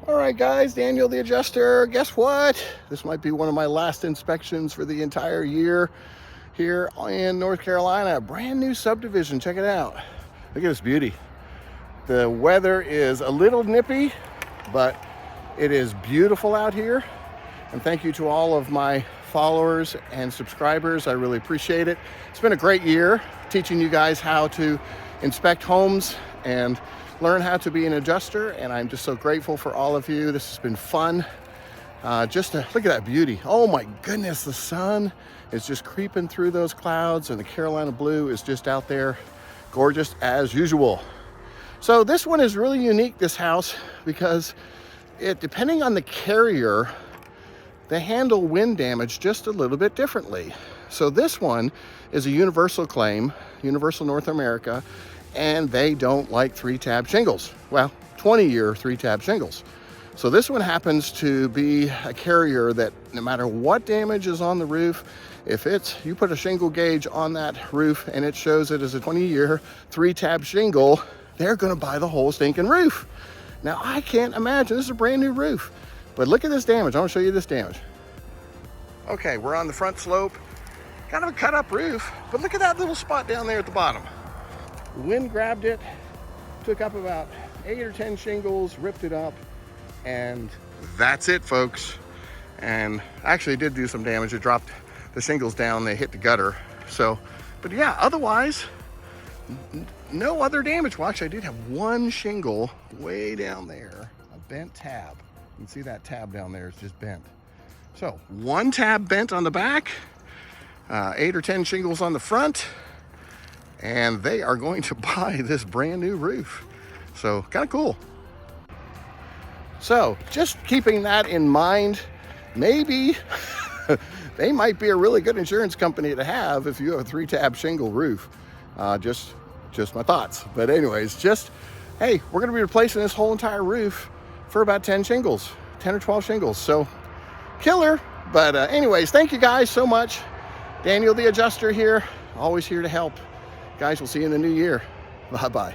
All right, guys, Daniel the Adjuster. Guess what? This might be one of my last inspections for the entire year here in North Carolina. Brand new subdivision. Check it out. Look at this beauty. The weather is a little nippy, but it is beautiful out here. And thank you to all of my followers and subscribers. I really appreciate it. It's been a great year teaching you guys how to inspect homes and learn how to be an adjuster, and I'm just so grateful for all of you. This has been fun. Just to look at that beauty. Oh my goodness, the sun is just creeping through those clouds, and the Carolina blue is just out there, gorgeous as usual. So this one is really unique, this house, because depending on the carrier, they handle wind damage just a little bit differently. So this one is a universal claim, Universal North America, and they don't like 3-tab shingles. Well, 20-year 3-tab shingles. So this one happens to be a carrier that no matter what damage is on the roof, if you put a shingle gauge on that roof and it shows it as a 20-year 3-tab shingle, they're gonna buy the whole stinking roof. Now I can't imagine, this is a brand new roof, but look at this damage. I wanna show you this damage. Okay, we're on the front slope, kind of a cut up roof, but look at that little spot down there at the bottom. The wind grabbed it, took up about 8 or 10 shingles, ripped it up, and that's it, folks. And actually it did do some damage. It dropped the shingles down, they hit the gutter. So, but yeah, otherwise, no other damage. Well, actually I did have one shingle way down there, a bent tab. You can see that tab down there is just bent. So one tab bent on the back, 8 or 10 shingles on the front, and they are going to buy this brand new roof. So kind of cool. So just keeping that in mind, maybe they might be a really good insurance company to have if you have a 3-tab shingle roof. Just my thoughts. But anyways, hey, we're gonna be replacing this whole entire roof for about 10 shingles, 10 or 12 shingles. So killer. But anyways, thank you guys so much. Daniel the Adjuster here, always here to help. Guys, we'll see you in the new year. Bye-bye.